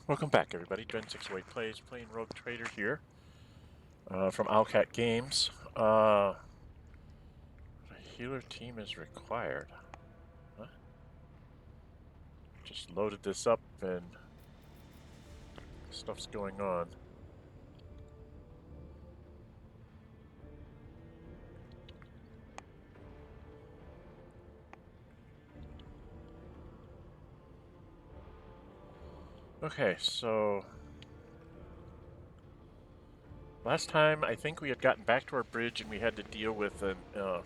Welcome back, everybody. Dren608 plays, playing Rogue Trader here from Owlcat Games. A healer team is required. Huh? Just loaded this up and stuff's going on. Okay, so last time I think we had gotten back to our bridge and we had to deal with an yeah,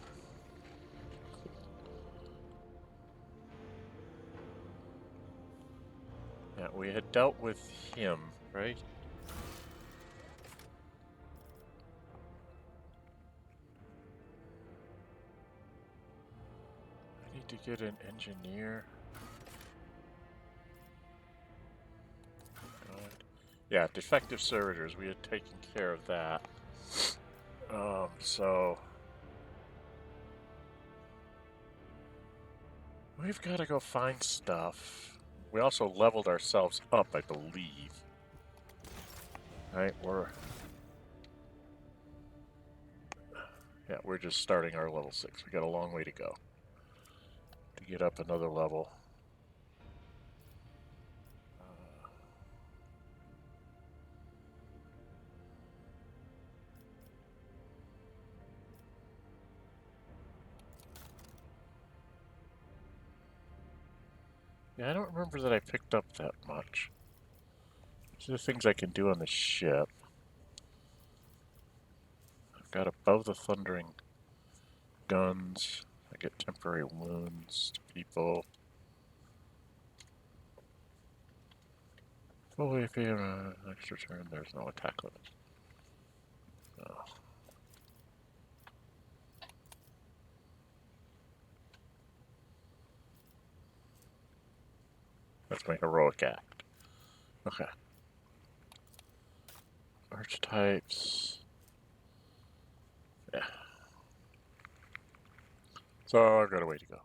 we had dealt with him, right? I need to get an engineer. Yeah, defective servitors. We had taken care of that. So we've got to go find stuff. We also leveled ourselves up, I believe. Right, we're just starting our level 6. We got a long way to go to get up another level. Yeah, I don't remember that I picked up that much. These are the things I can do on the ship. I've got above the thundering guns. I get temporary wounds to people. Fully if you extra turn, there's no attack limit. Oh. That's my heroic act. Okay. Archetypes. Yeah. So I've got a way to go.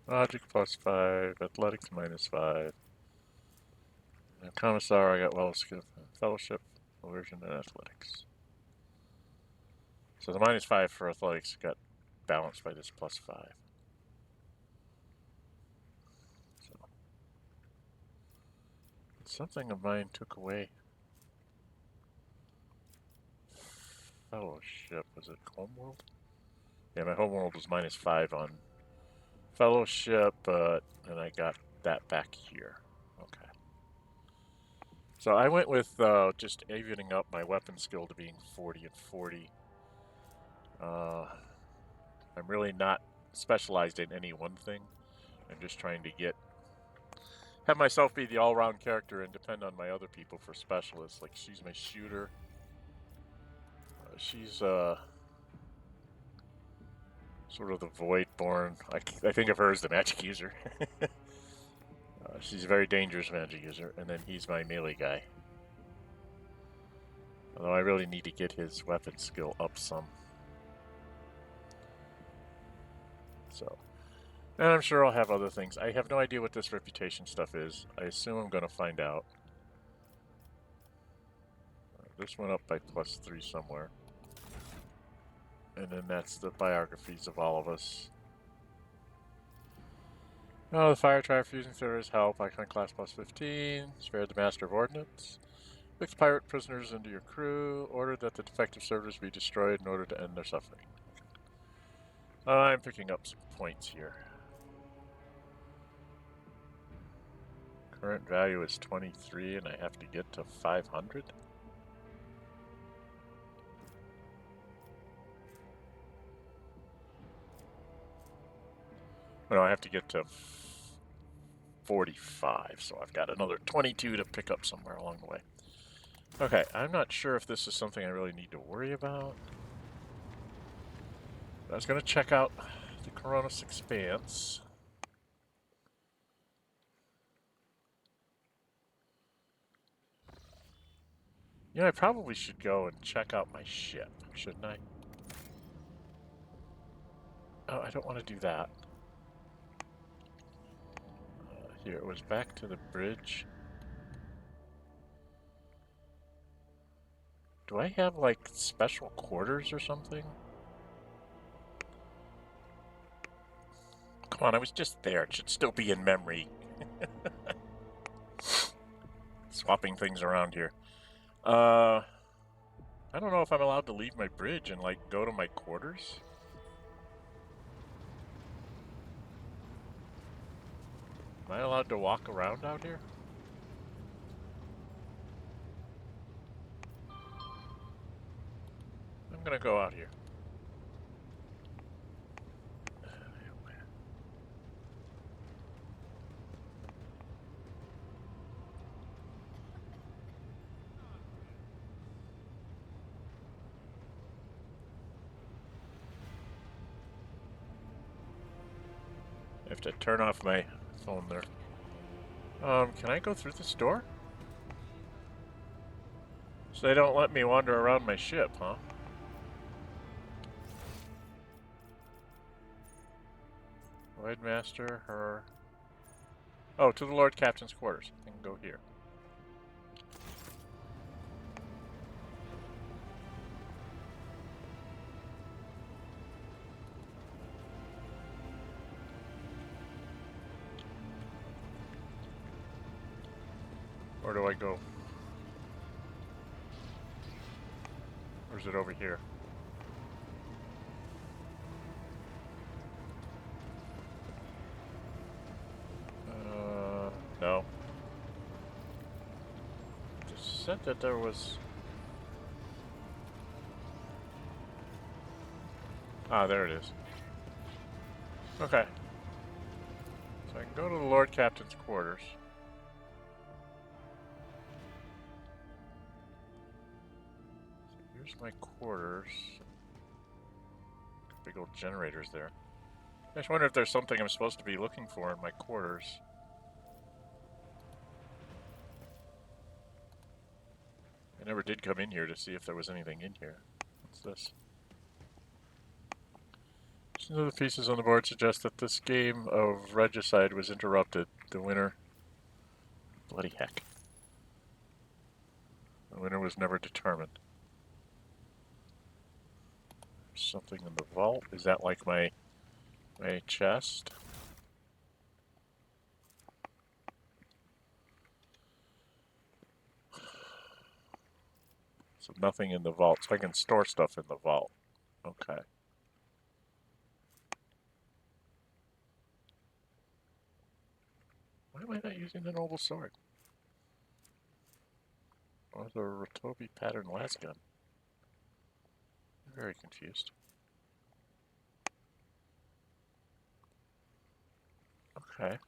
Logic +5, athletics -5. And Commissar, I got well skill, fellowship, illusion, and athletics. So the -5 for athletics got balanced by this +5. So something of mine took away. Fellowship, was it homeworld? Yeah, my homeworld was -5 on fellowship, but then I got that back here. Okay. So I went with just evening up my weapon skill to being 40 and 40. I'm really not specialized in any one thing. I'm just trying to have myself be the all-round character and depend on my other people for specialists. Like, she's my shooter. She's sort of the Voidborn. I think of her as the magic user. She's a very dangerous magic user, and then he's my melee guy. Although I really need to get his weapon skill up some. So, and I'm sure I'll have other things. I have no idea what this reputation stuff is. I assume I'm going to find out. This went up by +3 somewhere. And then that's the biographies of all of us. Oh, the fire tribe fusing service help. Icon class +15. Spared the master of ordnance. Fix pirate prisoners into your crew. Ordered that the defective servers be destroyed in order to end their suffering. I'm picking up some points here. Current value is 23 and I have to get to 500. No, I have to get to 45, so I've got another 22 to pick up somewhere along the way. Okay, I'm not sure if this is something I really need to worry about. I was going to check out the Koronus Expanse. You know, I probably should go and check out my ship, shouldn't I? Oh, I don't want to do that. here? It was back to the bridge. Do I have, like, special quarters or something? Come on, I was just there. It should still be in memory. Swapping things around here. I don't know if I'm allowed to leave my bridge and, like, go to my quarters. Am I allowed to walk around out here? I'm gonna go out here. I have to turn off my phone there. Can I go through this door? So they don't let me wander around my ship, huh? Voidmaster, her... Oh, to the Lord Captain's quarters. I can go here. Where do I go? Or is it over here? No. Just said that there was... Ah, there it is. Okay. So I can go to the Lord Captain's quarters. Here's my quarters. Big old generators there. I just wonder if there's something I'm supposed to be looking for in my quarters. I never did come in here to see if there was anything in here. What's this? Some of the pieces on the board suggest that this game of regicide was interrupted. The winner... Bloody heck. The winner was never determined. There's something in the vault. Is that like my chest? So nothing in the vault. So I can store stuff in the vault. Okay. Why am I not using the noble sword? Or the Ratobi pattern las gun? I'm very confused. Okay.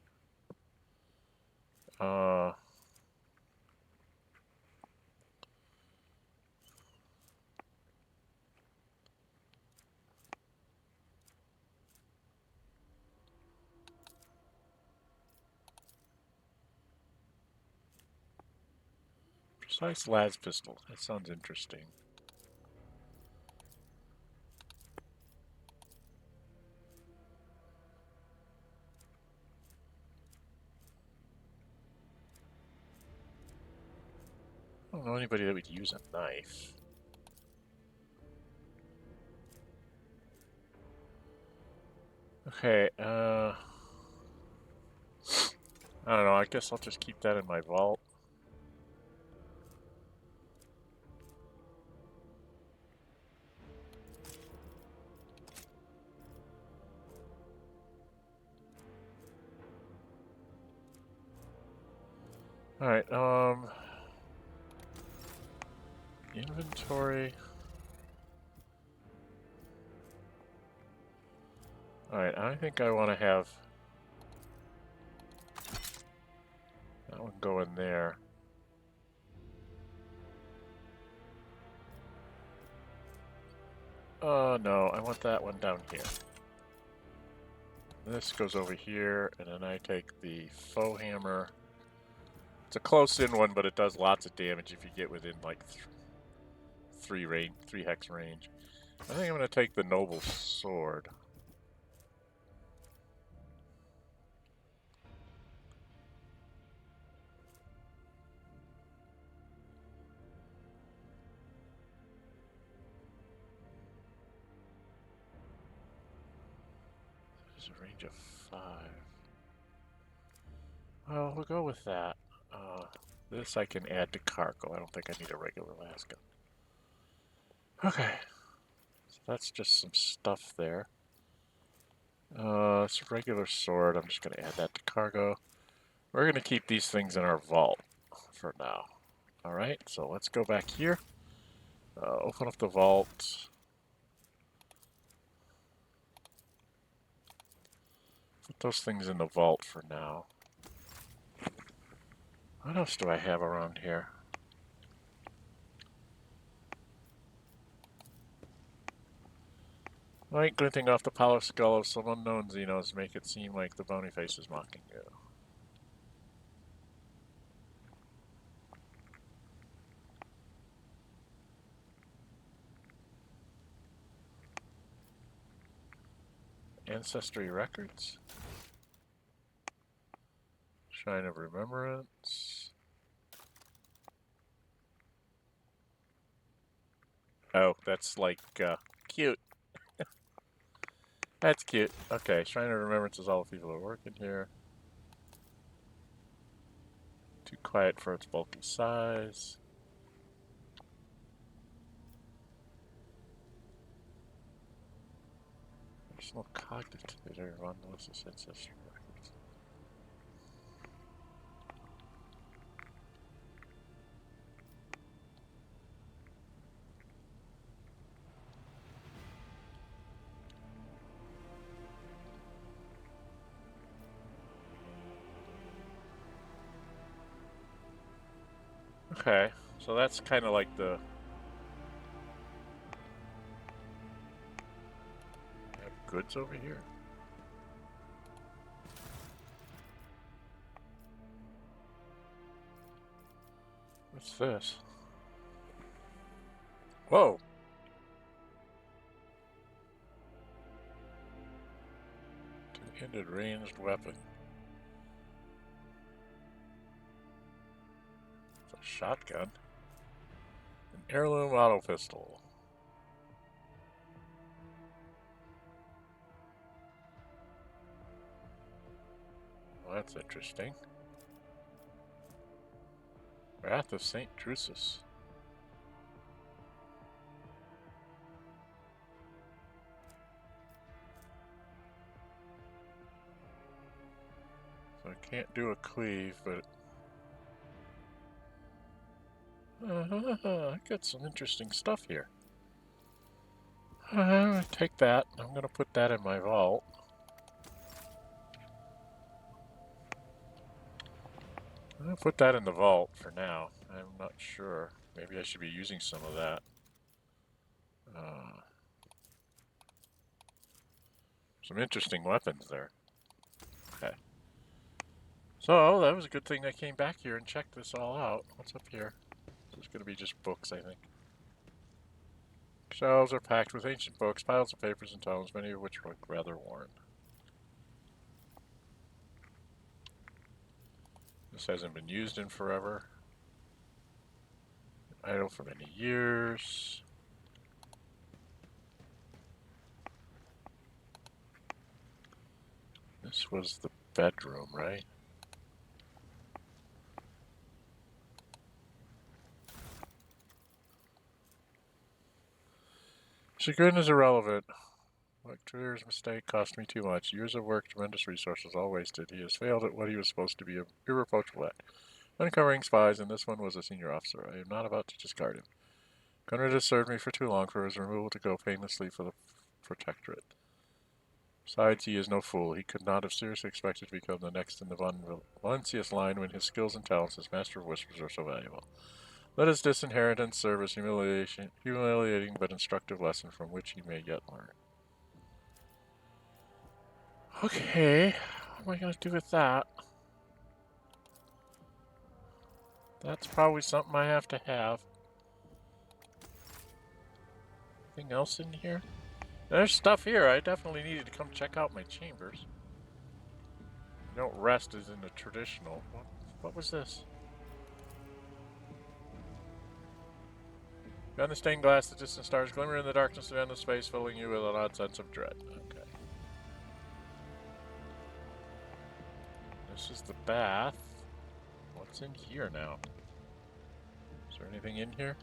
Precise las pistol. That sounds interesting. I don't know anybody that would use a knife. Okay, I don't know, I guess I'll just keep that in my vault. Alright, inventory. Alright, I think I want to have that one go in there. No, I want that one down here. This goes over here, and then I take the faux hammer. It's a close-in one, but it does lots of damage if you get within, like, 3 hex range. I think I'm going to take the noble sword. It's a range of 5. Well, we'll go with that. This I can add to cargo. I don't think I need a regular las gun. Okay. So that's just some stuff there. It's a regular sword. I'm just going to add that to cargo. We're going to keep these things in our vault for now. Alright, so let's go back here. Open up the vault. Put those things in the vault for now. What else do I have around here? Light glinting off the polished skull of some unknown Xenos make it seem like the bony face is mocking you. Ancestry records. Shrine of Remembrance. Oh, that's like, cute. That's cute. Okay, Shrine of Remembrance is all the people who are working here. Too quiet for its bulky size. Personal cognitive on Melissa's ancestry records. Okay, so that's kind of like the... I have goods over here. What's this? Whoa! Two-handed ranged weapon. It's a shotgun. An heirloom auto pistol. Well, that's interesting. Wrath of St. Drusus. So I can't do a cleave, but... I got some interesting stuff here. Take that. I'm going to put that in my vault. I'm going to put that in the vault for now. I'm not sure. Maybe I should be using some of that. Some interesting weapons there. Okay. So, that was a good thing I came back here and checked this all out. What's up here? This is going to be just books, I think. Shelves are packed with ancient books, piles of papers and tomes, many of which look rather worn. This hasn't been used in forever. Idle for many years. This was the bedroom, right? Chagrin is irrelevant. Lecturer's mistake cost me too much. Years of work, tremendous resources, all wasted. He has failed at what he was supposed to be irreproachable at. Uncovering spies, and this one was a senior officer. I am not about to discard him. Conrad has served me for too long for his removal to go painlessly for the Protectorate. Besides, he is no fool. He could not have seriously expected to become the next in the Valencius line when his skills and talents as Master of Whispers are so valuable. Let his disinheritance serve as humiliating but instructive lesson from which he may yet learn. Okay, what am I going to do with that? That's probably something I have to have. Anything else in here? There's stuff here. I definitely needed to come check out my chambers. You don't rest as in the traditional. What was this? Beyond the stained glass, the distant stars glimmer in the darkness of endless space, filling you with an odd sense of dread. Okay. This is the bath. What's in here now? Is there anything in here?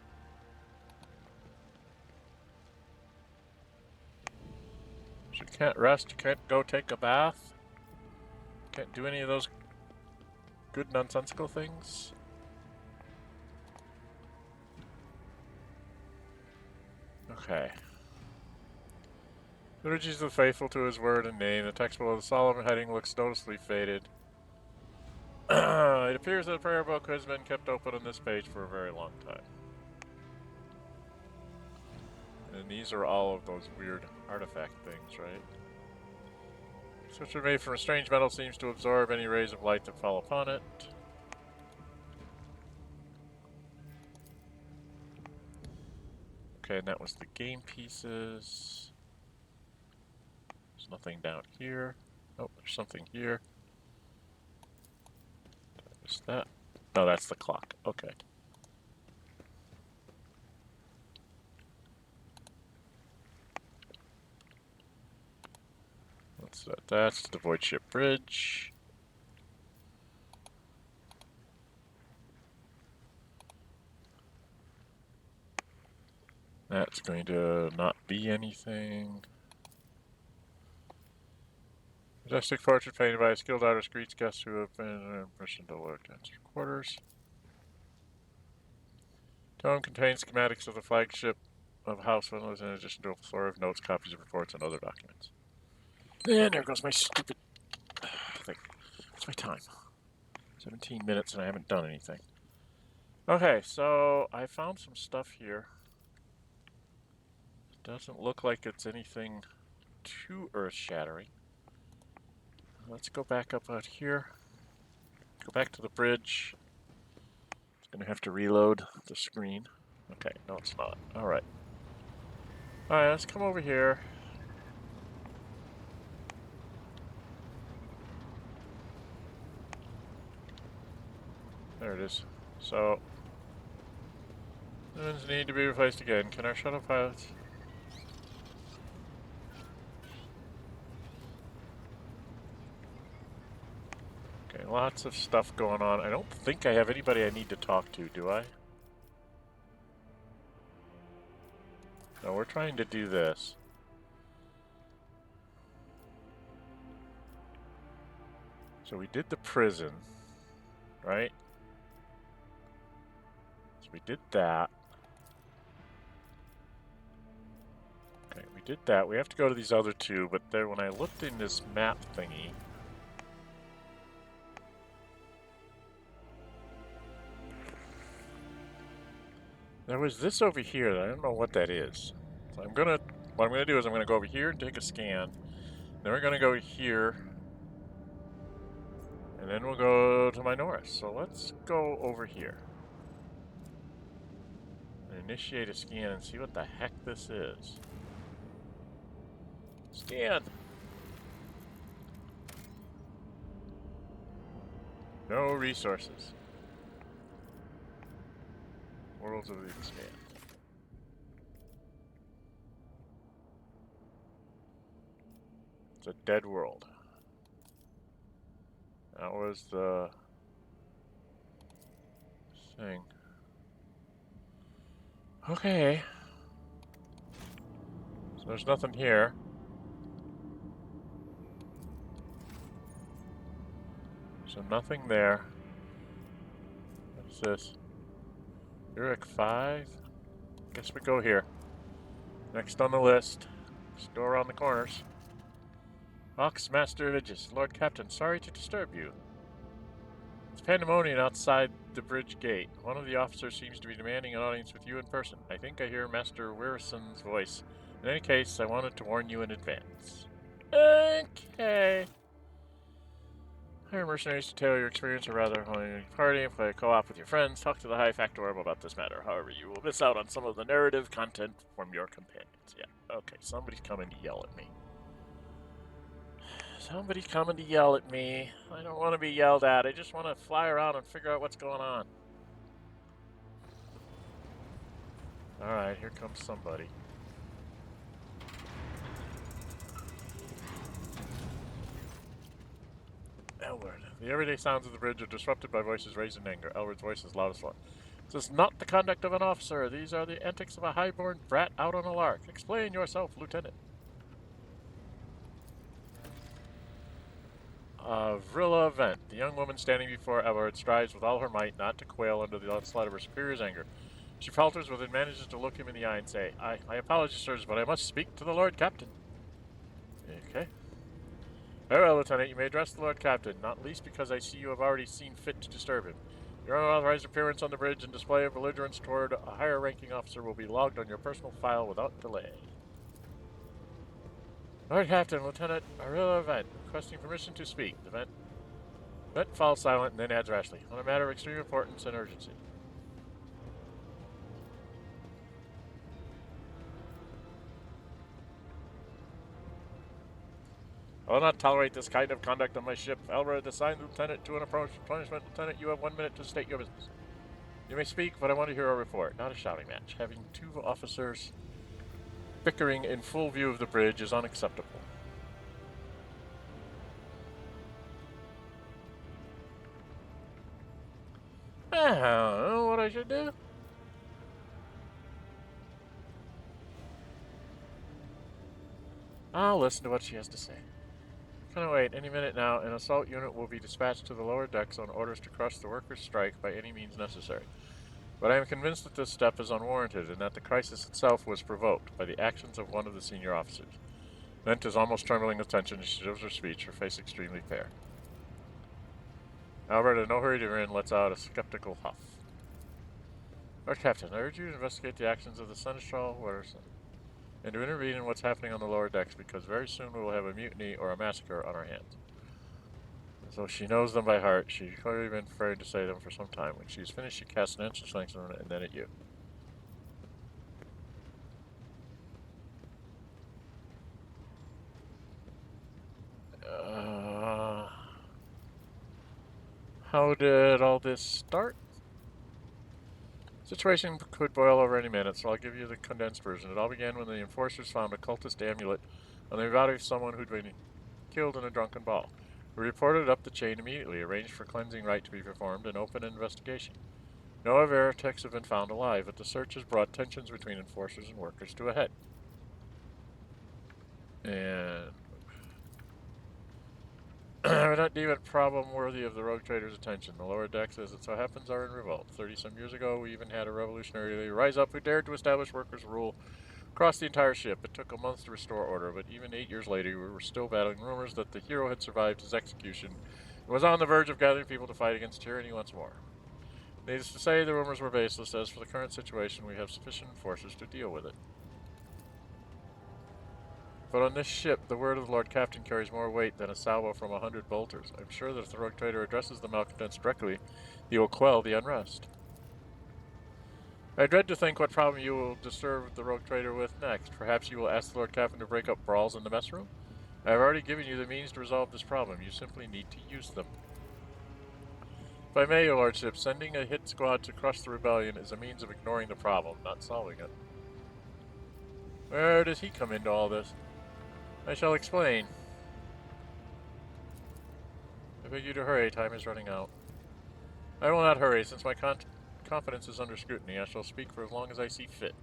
So you can't rest, you can't go take a bath? Can't do any of those good nonsensical things? Okay. Liturgies of the faithful to his word and name. The text below the solemn heading looks noticeably faded. It appears that the prayer book has been kept open on this page for a very long time. And these are all of those weird artifact things, right? Such are made from a strange metal seems to absorb any rays of light that fall upon it. Okay, and that was the game pieces. There's nothing down here. Oh, there's something here. Is that? No, that's the clock. Okay. What's that? That's the Void Ship Bridge. That's going to not be anything. Majestic portrait painted by a skilled artist greets guests who have been permission to look at their quarters. Tome contains schematics of the flagship of House Windows in addition to a flurry of notes, copies of reports, and other documents. And there goes my stupid thing. What's my time? 17 minutes and I haven't done anything. Okay, so I found some stuff here. It doesn't look like it's anything too earth-shattering. Let's go back up out here. Go back to the bridge. It's going to have to reload the screen. Okay, no it's not. Alright. Alright, let's come over here. There it is. So, humans need to be replaced again. Can our shuttle pilots... Okay, lots of stuff going on. I don't think I have anybody I need to talk to, do I? No, we're trying to do this. So we did the prison, right? So we did that. Okay, we did that. We have to go to these other two, but there, when I looked in this map thingy, there was this over here that I don't know what that is. So what I'm gonna do is I'm gonna go over here and take a scan. Then we're gonna go here. And then we'll go to Minoris. So let's go over here. And initiate a scan and see what the heck this is. Scan! No resources. Worlds of the Expanse. It's a dead world. That was the thing. Okay. So there's nothing here. So nothing there. What's this? Eurac V? Guess we go here. Next on the list. Just go around the corners. Ox Master Vigis, Lord Captain, sorry to disturb you. It's pandemonium outside the bridge gate. One of the officers seems to be demanding an audience with you in person. I think I hear Master Wilson's voice. In any case, I wanted to warn you in advance. Okay. Hire mercenaries to tailor your experience, or rather, when you party and play a co-op with your friends, talk to the High Factorum about this matter. However, you will miss out on some of the narrative content from your companions. Yeah, okay, somebody's coming to yell at me. Somebody's coming to yell at me. I don't want to be yelled at. I just want to fly around and figure out what's going on. Alright, here comes somebody. Elward. The everyday sounds of the bridge are disrupted by voices raised in anger. Elwood's voice is loud as fuck. This is not the conduct of an officer. These are the antics of a high-born brat out on a lark. Explain yourself, Lieutenant. Avrilla Vent. The young woman standing before Abelard strives with all her might not to quail under the onslaught of her superior's anger. She falters but then manages to look him in the eye and say, I apologize, sirs, but I must speak to the Lord Captain. Okay. Very well, Lieutenant. You may address the Lord Captain, not least because I see you have already seen fit to disturb him. Your unauthorized appearance on the bridge and display of belligerence toward a higher-ranking officer will be logged on your personal file without delay. Lord Captain, Lieutenant Avrilla Vent, requesting permission to speak. The Vent falls silent and then adds rashly, on a matter of extreme importance and urgency. I will not tolerate this kind of conduct on my ship. Abelard assigned Lieutenant to an approach punishment. Lieutenant, you have 1 minute to state your business. You may speak, but I want to hear a report, not a shouting match. Having two officers bickering in full view of the bridge is unacceptable. I don't know what I should do. I'll listen to what she has to say. Can I wait? Any minute now, an assault unit will be dispatched to the lower decks on orders to crush the workers' strike by any means necessary. But I am convinced that this step is unwarranted and that the crisis itself was provoked by the actions of one of the senior officers. Vent is almost trembling with tension as she gives her speech, her face extremely fair. Albert, in no hurry to in, lets out a skeptical huff. Lord Captain, I urge you to investigate the actions of the Seneschal Watterson and to intervene in what's happening on the lower decks, because very soon we will have a mutiny or a massacre on our hands. So she knows them by heart. She's clearly been afraid to say them for some time. When she's finished, she casts an instant length on it and then at you. How did all this start? Situation could boil over any minute, so I'll give you the condensed version. It all began when the enforcers found a cultist amulet on the body of someone who'd been killed in a drunken ball. We reported it up the chain immediately, arranged for cleansing rite to be performed, and opened an investigation. No heretics have been found alive, but the search has brought tensions between enforcers and workers to a head. And I would not deem it a problem worthy of the rogue trader's attention. The lower decks, as it so happens, are in revolt. 30-some years ago, we even had a revolutionary leader rise up who dared to establish workers' rule across the entire ship. It took a month to restore order, but even 8 years later, we were still battling rumors that the hero had survived his execution and was on the verge of gathering people to fight against tyranny once more. Needless to say, the rumors were baseless. As for the current situation, we have sufficient enforcers to deal with it. But on this ship, the word of the Lord Captain carries more weight than a salvo from 100 bolters. I'm sure that if the rogue trader addresses the malcontents directly, he will quell the unrest. I dread to think what problem you will disturb the rogue trader with next. Perhaps you will ask the Lord Captain to break up brawls in the mess room? I have already given you the means to resolve this problem. You simply need to use them. If I may, your lordship, sending a hit squad to crush the rebellion is a means of ignoring the problem, not solving it. Where does he come into all this? I shall explain. I beg you to hurry, time is running out. I will not hurry, since my confidence is under scrutiny. I shall speak for as long as I see fit.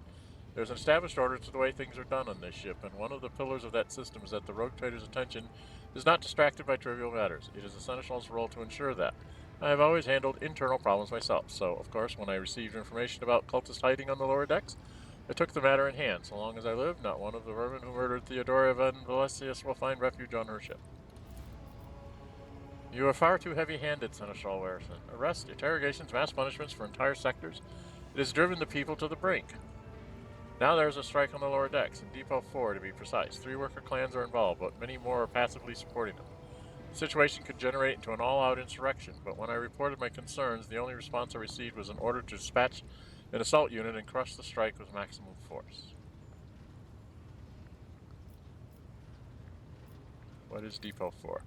There is an established order to the way things are done on this ship, and one of the pillars of that system is that the rogue trader's attention is not distracted by trivial matters. It is the Seneschal's role to ensure that. I have always handled internal problems myself, so, of course, when I received information about cultists hiding on the lower decks, I took the matter in hand. So long as I live, not one of the vermin who murdered Theodora Van Valesius will find refuge on her ship. You are far too heavy-handed, Seneschal Watterson. Arrests, interrogations, mass punishments for entire sectors. It has driven the people to the brink. Now there is a strike on the lower decks, in Depot 4 to be precise. 3 worker clans are involved, but many more are passively supporting them. The situation could generate into an all-out insurrection, but when I reported my concerns, the only response I received was an order to dispatch an assault unit and crush the strike with maximum force. What is Depot 4?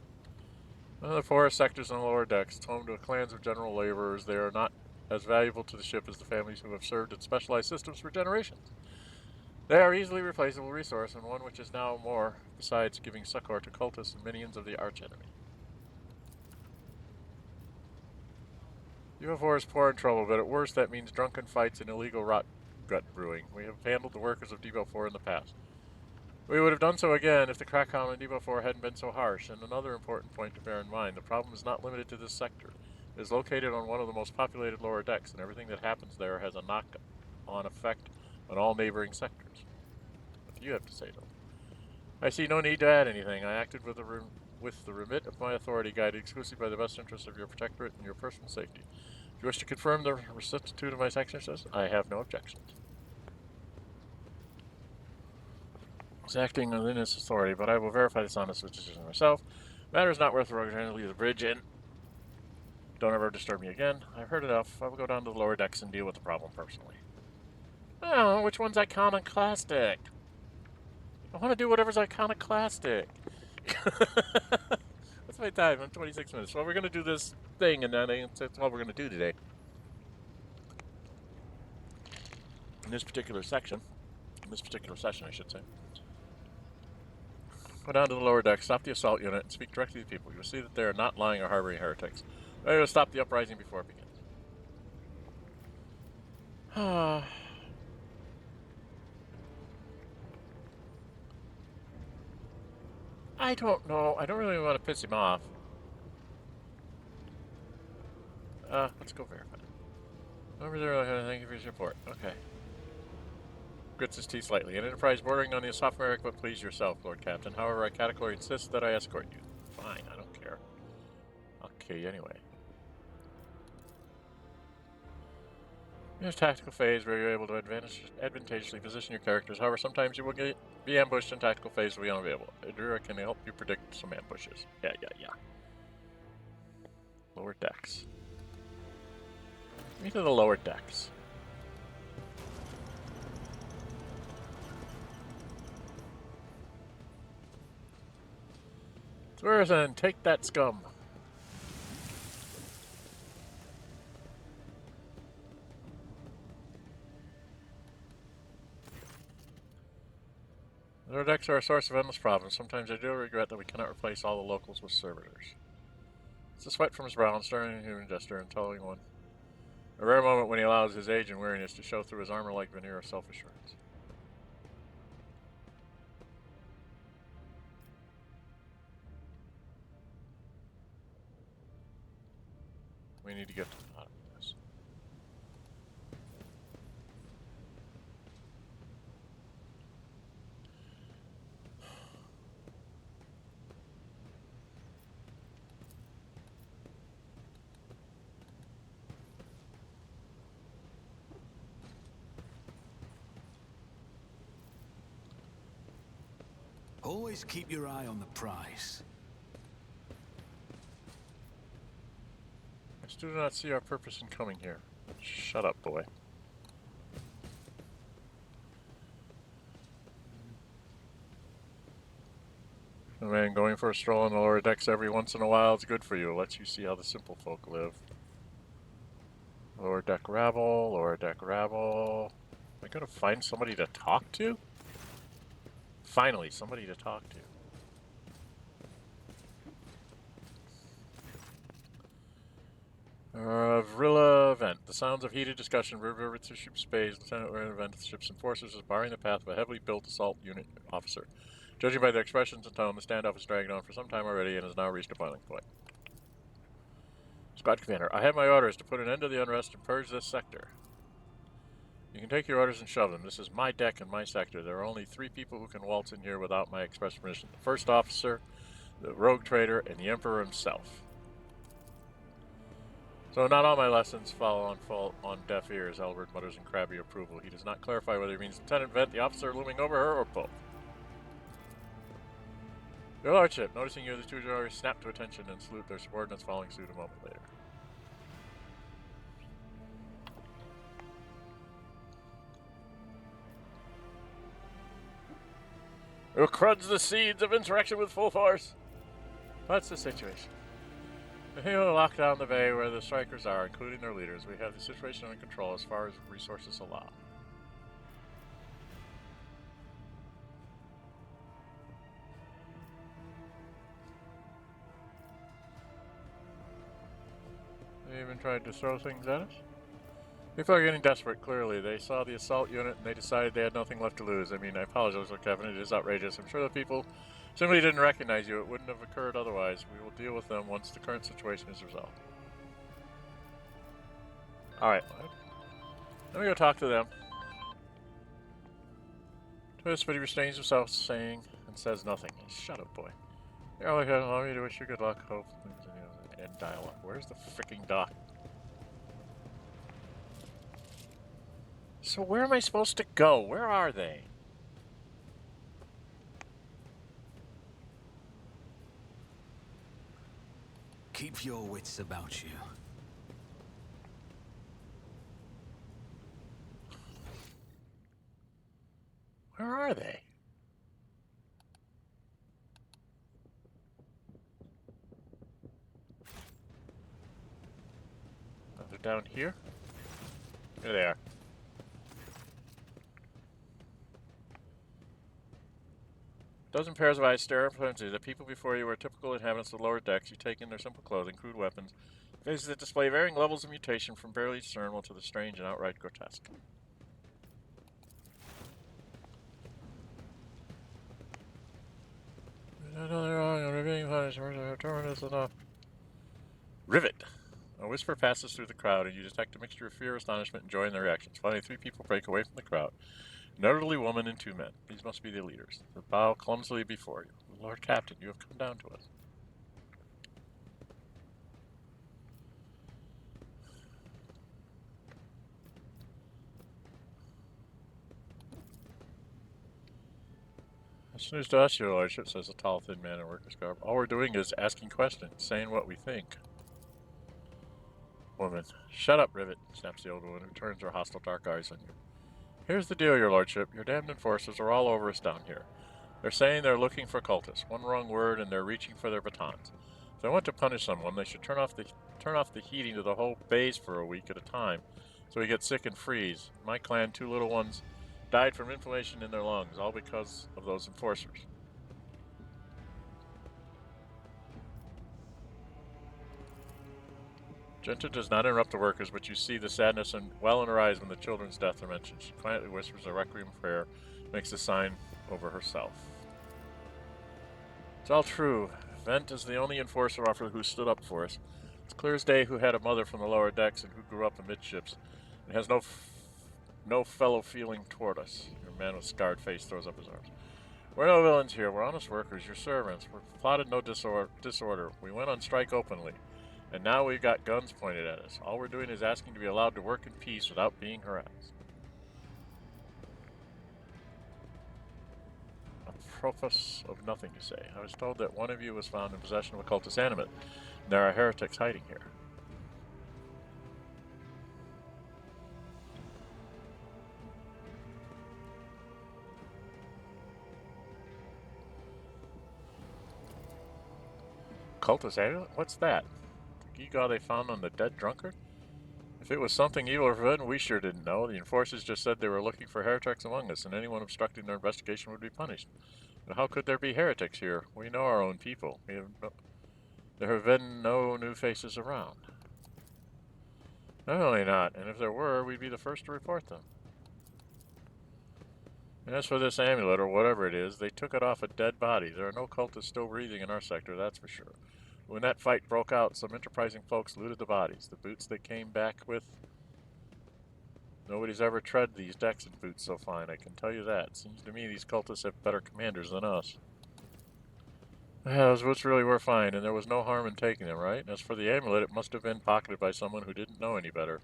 One of the forest sectors on the lower decks. It's home to clans of general laborers. They are not as valuable to the ship as the families who have served in specialized systems for generations. They are easily replaceable resource, and one which is now more, besides giving succor to cultists and minions of the archenemy. Depot 4 is poor in trouble, but at worst that means drunken fights and illegal rot gut brewing. We have handled the workers of Depot 4 in the past. We would have done so again if the crackdown on Depot 4 hadn't been so harsh. And another important point to bear in mind, the problem is not limited to this sector. It is located on one of the most populated lower decks, and everything that happens there has a knock-on effect on all neighboring sectors. What do you have to say, though? I see no need to add anything. I acted with the remit of my authority, guided exclusively by the best interests of your protectorate and your personal safety. If you wish to confirm the rectitude of my actions, I have no objections. He's acting within his authority, but I will verify this honest decision myself. Matter is not worth the road, trying to leave the bridge in. Don't ever disturb me again. I've heard enough. I will go down to the lower decks and deal with the problem personally. Oh, which one's iconoclastic? I want to do whatever's iconoclastic. That's my time. I'm 26 minutes. Well, we're going to do this thing, and that's all we're going to do today. In this particular session, I should say. Go down to the lower deck, stop the assault unit, and speak directly to people. You will see that they are not lying or harboring heretics. I will stop the uprising before it begins. I don't know. I don't really want to piss him off. Let's go verify. Over there, thank you for your support. Okay. Grits his teeth slightly. An enterprise bordering on the sophomoric, but please yourself, Lord Captain. However, I categorically insist that I escort you. Fine, I don't care. I'll kill you anyway. There's a tactical phase where you're able to advantageously position your characters. However, sometimes you will be ambushed and tactical phase will be unavailable. Eurac can help you predict some ambushes. Yeah. Lower decks. Me to the lower decks. Swearson, take that scum. Their decks are a source of endless problems. Sometimes I do regret that we cannot replace all the locals with servitors. It's a sweat from his brow and staring at a human gesture and telling one. A rare moment when he allows his age and weariness to show through his armor-like veneer of self-assurance. We need to get to the bottom of this. Always keep your eye on the prize. I still do not see our purpose in coming here. Shut up, boy. Oh, man, going for a stroll on the lower decks every once in a while is good for you. It lets you see how the simple folk live. Lower deck rabble, lower deck rabble. Am I gonna find somebody to talk to? Finally, somebody to talk to. Avrilla Vent. The sounds of heated discussion reverberate through ship's space. Lieutenant Avrilla Vent, the ship's enforcers, is barring the path of a heavily built assault unit officer. Judging by their expressions and tone, the standoff has dragged on for some time already and has now reached a boiling point. Squad Commander, I have my orders to put an end to the unrest and purge this sector. You can take your orders and shove them. This is my deck and my sector. There are only 3 people who can waltz in here without my express permission. The first officer, the rogue trader, and the Emperor himself. So not all my lessons fall on deaf ears, Albert mutters in crabby approval. He does not clarify whether he means Lieutenant Vent, the officer looming over her, or both. Your Lordship, noticing you, the 2 generals snap to attention and salute their subordinates, following suit a moment later. Who cruds the seeds of insurrection with full force? What's the situation? The hero locked down the bay where the strikers are, including their leaders. We have the situation under control as far as resources allow. They even tried to throw things at us? People are getting desperate, clearly. They saw the assault unit and they decided they had nothing left to lose. I mean, I apologize, Kevin. It is outrageous. I'm sure the people simply didn't recognize you. It wouldn't have occurred otherwise. We will deal with them once the current situation is resolved. Alright. Let me go talk to them. Twist, but he restrains himself, saying, and says nothing. Shut up, boy. You're only going to allow me to wish you good luck, hope, and end dialogue. Where's the freaking dock? So where am I supposed to go? Where are they? Keep your wits about you. Where are they? Oh, they're down here? Here they are. Dozen pairs of eyes stare at plenty. The people before you are typical inhabitants of the lower decks. You take in their simple clothing, crude weapons, faces that display varying levels of mutation from barely discernible to the strange and outright grotesque. Rivet. A whisper passes through the crowd, and you detect a mixture of fear, astonishment, and joy in their reactions. Finally, 3 people break away from the crowd. An elderly woman and 2 men. These must be the leaders. They bow clumsily before you. Lord Captain, you have come down to us. That's news to us, your lordship, says a tall, thin man in worker's garb. All we're doing is asking questions, saying what we think. Woman. Shut up, Rivet, snaps the old woman, who turns her hostile dark eyes on you. Here's the deal, your lordship. Your damned enforcers are all over us down here. They're saying they're looking for cultists. One wrong word and they're reaching for their batons. If they want to punish someone, they should turn off the heating to the whole base for a week at a time, so we get sick and freeze. My clan, 2 little ones, died from inflammation in their lungs, all because of those enforcers. Genta does not interrupt the workers, but you see the sadness well in her eyes when the children's deaths are mentioned. She quietly whispers a requiem prayer, makes a sign over herself. It's all true. Vent is the only enforcer officer who stood up for us. It's clear as day who had a mother from the lower decks and who grew up amidships, and has no fellow feeling toward us. Your man with scarred face throws up his arms. We're no villains here. We're honest workers, your servants. We're plotted no disorder. We went on strike openly. And now we've got guns pointed at us. All we're doing is asking to be allowed to work in peace without being harassed. Apropos of nothing, you say. I was told that one of you was found in possession of a cultist animate. And there are heretics hiding here. Cultist animate? What's that? Giga they found on the dead drunkard? If it was something evil or forbidden, we sure didn't know. The enforcers just said they were looking for heretics among us, and anyone obstructing their investigation would be punished. But how could there be heretics here? We know our own people. There have been no new faces around. Definitely not, and if there were, we'd be the first to report them. And as for this amulet, or whatever it is, they took it off a dead body. There are no cultists still breathing in our sector, that's for sure. When that fight broke out, some enterprising folks looted the bodies. The boots they came back with. Nobody's ever tread these decks in boots so fine, I can tell you that. Seems to me these cultists have better commanders than us. Yeah, those boots really were fine, and there was no harm in taking them, right? As for the amulet, it must have been pocketed by someone who didn't know any better.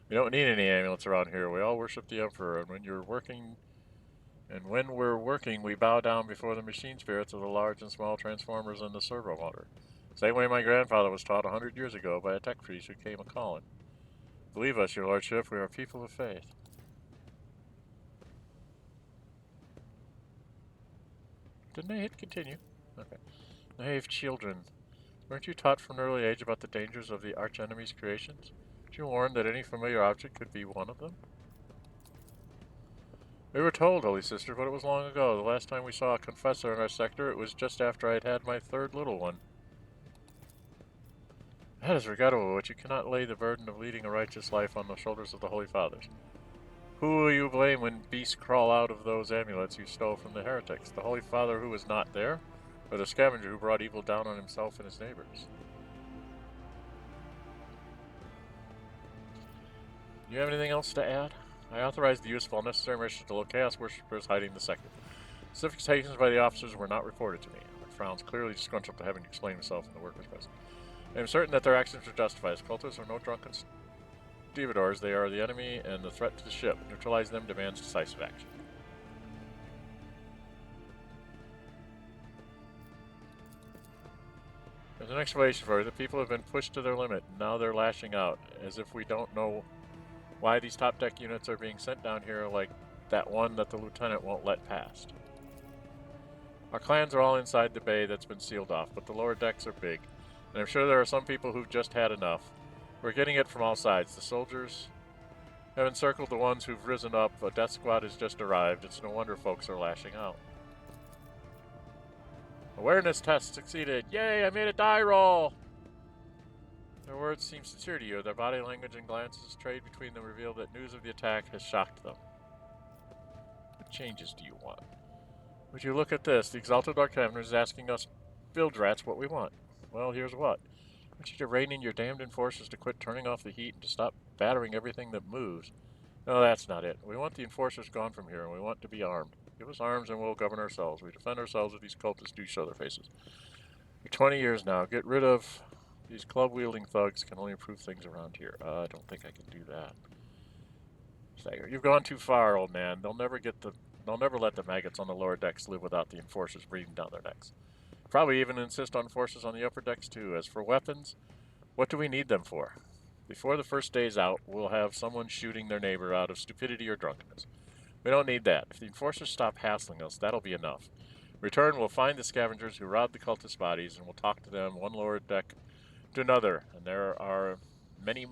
We don't need any amulets around here. We all worship the Emperor, and when we're working, we bow down before the machine spirits of the large and small transformers and the servo motor. Same way my grandfather was taught 100 years ago by a tech priest who came a-calling. Believe us, your lordship, we are people of faith. Didn't they hit continue? Okay. Naive children. Weren't you taught from an early age about the dangers of the archenemy's creations? Weren't you warned that any familiar object could be one of them? We were told, Holy Sister, but it was long ago. The last time we saw a confessor in our sector, it was just after I'd had my 3rd little one. That is regrettable, but you cannot lay the burden of leading a righteous life on the shoulders of the Holy Fathers. Who will you blame when beasts crawl out of those amulets you stole from the heretics? The Holy Father who was not there? Or the scavenger who brought evil down on himself and his neighbors? Do you have anything else to add? I authorized the use of all necessary measures to locate Chaos Worshippers hiding the sector. Specific citations by the officers were not reported to me. My frowns clearly disgruntled to having to explain himself in the workers' presence. I am certain that their actions were justified. As cultists are no drunken stevedores, they are the enemy and the threat to the ship. Neutralizing them demands decisive action. There's an explanation for it. The people have been pushed to their limit, and now they're lashing out, as if we don't know why these top deck units are being sent down here like that one that the lieutenant won't let past. Our clans are all inside the bay that's been sealed off, but the lower decks are big, and I'm sure there are some people who've just had enough. We're getting it from all sides. The soldiers have encircled the ones who've risen up. A death squad has just arrived. It's no wonder folks are lashing out. Awareness test succeeded. Yay, I made a die roll! Their words seem sincere to you. Their body language and glances trade between them reveal that news of the attack has shocked them. What changes do you want? Would you look at this? The Exalted Arcanator is asking us bilge rats what we want. Well, here's what. I want you to rein in your damned enforcers to quit turning off the heat and to stop battering everything that moves. No, that's not it. We want the enforcers gone from here, and we want to be armed. Give us arms and we'll govern ourselves. We defend ourselves if these cultists do show their faces. For 20 years now, get rid of these club-wielding thugs. Can only improve things around here. I don't think I can do that. You've gone too far, old man. They'll never let the maggots on the lower decks live without the enforcers breathing down their necks. Probably even insist on forces on the upper decks too. As for weapons, what do we need them for? Before the first day's out, we'll have someone shooting their neighbor out of stupidity or drunkenness. We don't need that. If the enforcers stop hassling us, that'll be enough. In return, we'll find the scavengers who robbed the cultist bodies, and we'll talk to them one lower deck to another. And there are many.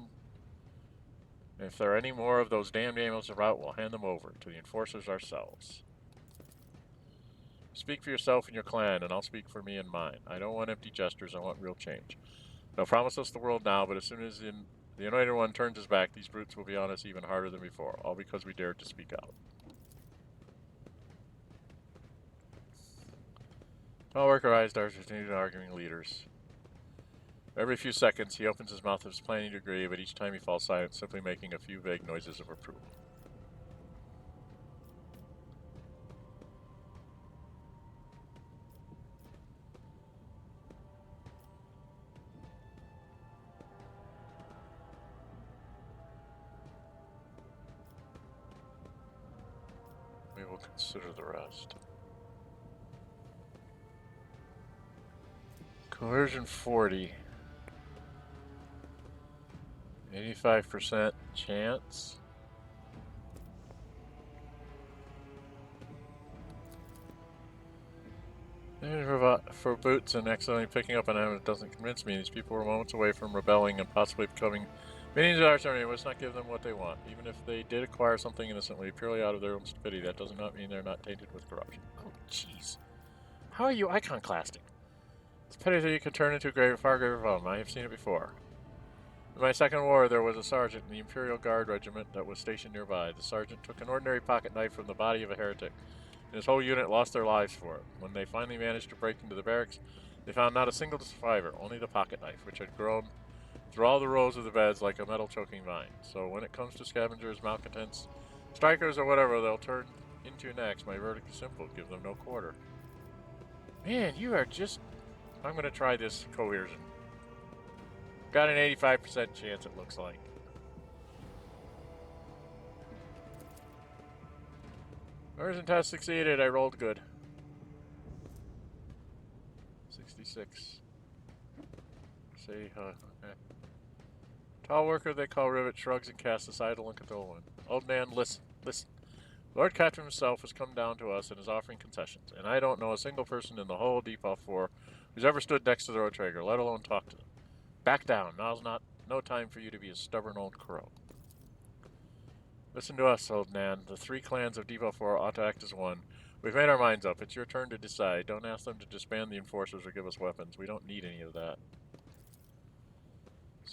If there are any more of those damned amulets about, we'll hand them over to the enforcers ourselves. Speak for yourself and your clan, and I'll speak for me and mine. I don't want empty gestures, I want real change. They'll promise us the world now, but as soon as the Anointed One turns his back, these brutes will be on us even harder than before, all because we dared to speak out. Tall worker eyes darts continue arguing leaders. Every few seconds, he opens his mouth as planning to agree, but each time he falls silent, simply making a few vague noises of approval. We will consider the rest. Coercion 40. 85% chance. For boots and accidentally picking up an item that doesn't convince me. These people were moments away from rebelling and possibly becoming minions of our army. Let's not give them what they want. Even if they did acquire something innocently, purely out of their own stupidity, that does not mean they're not tainted with corruption. Oh, jeez. How are you iconoclastic? It's a pity that you can turn into a far greater problem. I have seen it before. In my second war, there was a sergeant in the Imperial Guard regiment that was stationed nearby. The sergeant took an ordinary pocket knife from the body of a heretic, and his whole unit lost their lives for it. When they finally managed to break into the barracks, they found not a single survivor, only the pocket knife, which had grown through all the rows of the beds like a metal choking vine. So when it comes to scavengers, malcontents, strikers, or whatever they'll turn into next, my verdict is simple: give them no quarter. Man, you are just... I'm going to try this coercion. Got an 85% chance, it looks like. Coercion test succeeded. I rolled good. 66. See, okay. Tall worker they call Rivet shrugs and casts aside a look at the old one. Old man, listen, listen. Lord Catherine himself has come down to us and is offering concessions, and I don't know a single person in the whole Depot 4 who's ever stood next to the road trader, let alone talk to them. Back down. Now's no time for you to be a stubborn old crow. Listen to us, old man. The 3 clans of Depot 4 ought to act as one. We've made our minds up. It's your turn to decide. Don't ask them to disband the enforcers or give us weapons. We don't need any of that.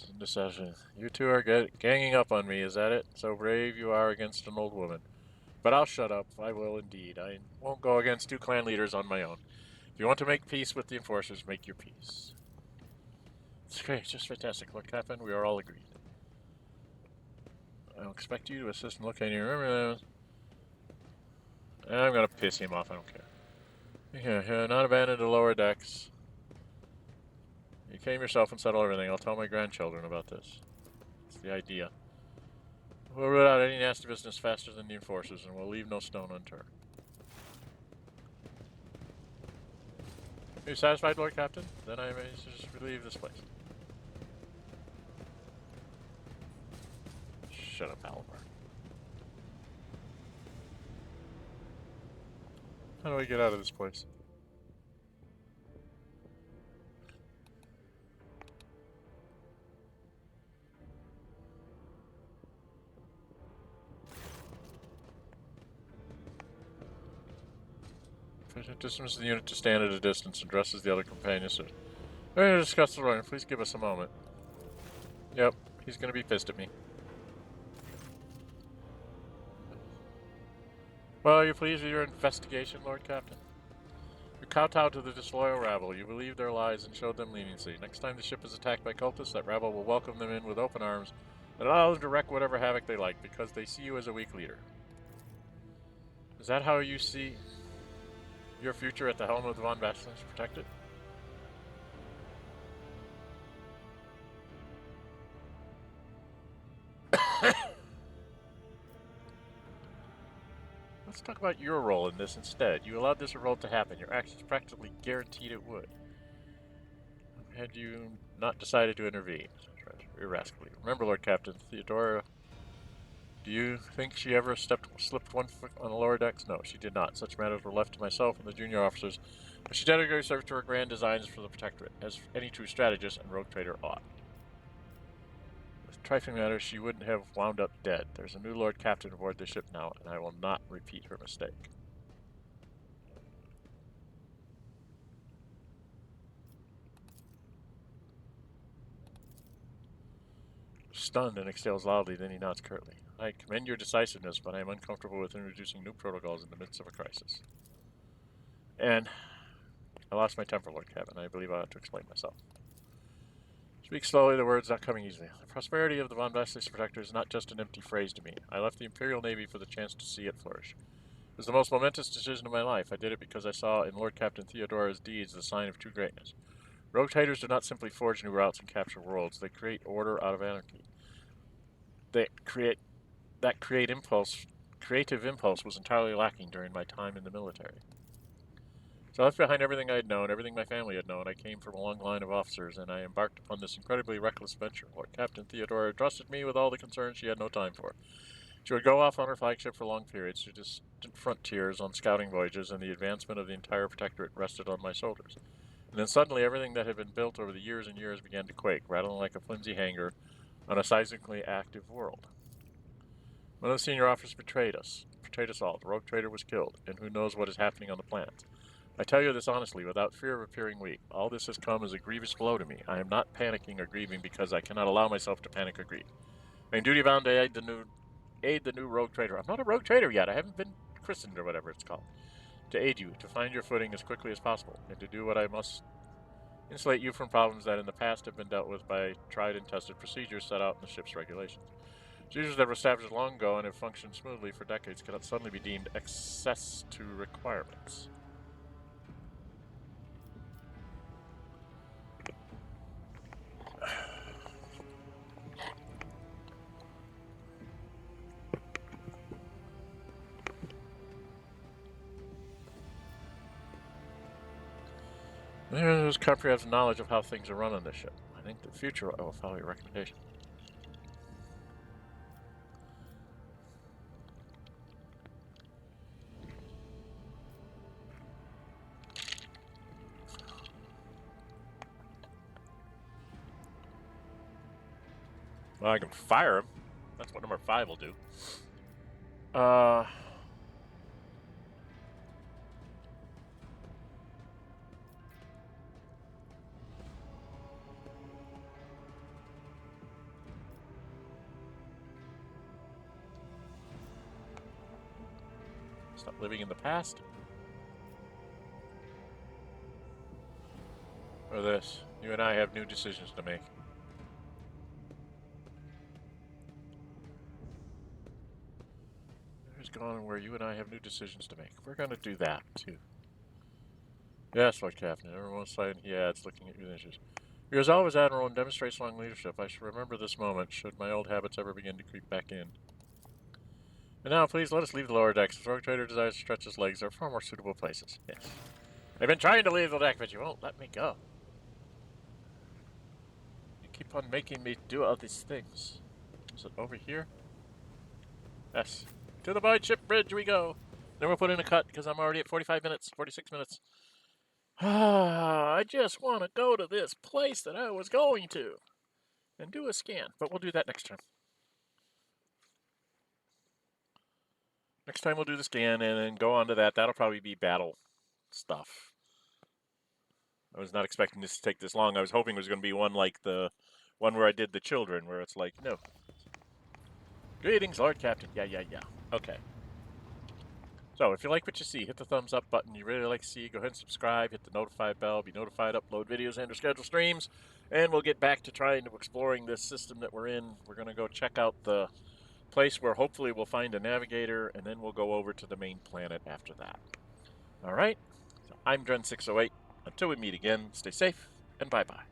Indecision. You two are ganging up on me, is that it? So brave you are against an old woman. But I'll shut up. I will indeed. I won't go against two clan leaders on my own. If you want to make peace with the enforcers, make your peace. It's great. Just fantastic. Lord Captain, we are all agreed. I'll expect you to assist in locating your... I'm gonna piss him off. I don't care. Yeah, not abandon the lower decks. You came yourself and settle everything. I'll tell my grandchildren about this. It's the idea. We'll root out any nasty business faster than the enforcers, and we'll leave no stone unturned. Are you satisfied, Lord Captain? Then I may just leave this place. Shut up, Abelard. How do I get out of this place? Dismisses the unit to stand at a distance and addresses the other companions. Ready to discuss the run. Please give us a moment. Yep, he's going to be pissed at me. Well, are you pleased with your investigation, Lord Captain? You kowtowed to the disloyal rabble. You believed their lies and showed them leniency. Next time the ship is attacked by cultists, that rabble will welcome them in with open arms and allow them to wreak whatever havoc they like, because they see you as a weak leader. Is that how you see your future at the helm of the Von Basilisk protected? Let's talk about your role in this instead. You allowed this revolt to happen. Your actions practically guaranteed it would. Had you not decided to intervene? Irascibly. Remember, Lord Captain, Theodora, do you think she ever slipped one foot on the lower decks? No, she did not. Such matters were left to myself and the junior officers, but she dedicated herself to her grand designs for the Protectorate, as any true strategist and rogue trader ought. With trifling matters, she wouldn't have wound up dead. There's a new Lord Captain aboard the ship now, and I will not repeat her mistake. Stunned, and exhales loudly, then he nods curtly. I commend your decisiveness, but I am uncomfortable with introducing new protocols in the midst of a crisis. And I lost my temper, Lord Captain. I believe I ought to explain myself. Speak slowly, the words not coming easily. The prosperity of the Von Basilisk Protector is not just an empty phrase to me. I left the Imperial Navy for the chance to see it flourish. It was the most momentous decision of my life. I did it because I saw in Lord Captain Theodora's deeds the sign of true greatness. Rogue traders do not simply forge new routes and capture worlds. They create order out of anarchy. Creative impulse was entirely lacking during my time in the military. So I left behind everything I had known, everything my family had known. I came from a long line of officers, and I embarked upon this incredibly reckless venture. Lord Captain Theodora trusted me with all the concerns she had no time for. She would go off on her flagship for long periods to distant frontiers on scouting voyages, and the advancement of the entire Protectorate rested on my shoulders. And then suddenly everything that had been built over the years and years began to quake, rattling like a flimsy hangar on a seismically active world. One of the senior officers betrayed us all. The rogue trader was killed, and who knows what is happening on the planet. I tell you this honestly, without fear of appearing weak. All this has come as a grievous blow to me. I am not panicking or grieving because I cannot allow myself to panic or grieve. I am duty bound to aid the new rogue trader. I'm not a rogue trader yet. I haven't been christened or whatever it's called. To aid you, to find your footing as quickly as possible, and to do what I must insulate you from problems that in the past have been dealt with by tried and tested procedures set out in the ship's regulations. Procedures that were established long ago and have functioned smoothly for decades cannot suddenly be deemed excess to requirements. There's comprehensive knowledge of how things are run on this ship. I think the future I will follow your recommendation. Well, I can fire him. That's what number 5 will do. Stop living in the past. Or this. You and I have new decisions to make. There's gone where you and I have new decisions to make. We're going to do that, too. Yes, Lord Captain. Everyone's saying, yeah, it's looking at your issues. You're as always, Admiral, and demonstrate strong leadership. I should remember this moment, should my old habits ever begin to creep back in. And now, please, let us leave the lower decks. If the Trader desires to stretch his legs, there are far more suitable places. Yes. I've been trying to leave the deck, but you won't let me go. You keep on making me do all these things. Is it over here? Yes. To the Void Ship Bridge we go. Then we'll put in a cut, because I'm already at 45 minutes, 46 minutes. I just want to go to this place that I was going to and do a scan, but we'll do that next time. Next time we'll do the scan and then go on to that. That'll probably be battle stuff. I was not expecting this to take this long. I was hoping it was going to be one like the one where I did the children, where it's like, no. Greetings, Lord Captain. Yeah. Okay. So, if you like what you see, hit the thumbs up button. You really like to see, go ahead and subscribe, hit the notify bell, be notified, upload videos and or schedule streams, and we'll get back to trying to exploring this system that we're in. We're going to go check out the place where hopefully we'll find a navigator, and then we'll go over to the main planet after that. All right? So I'm Dren608. Until we meet again, stay safe, and bye-bye.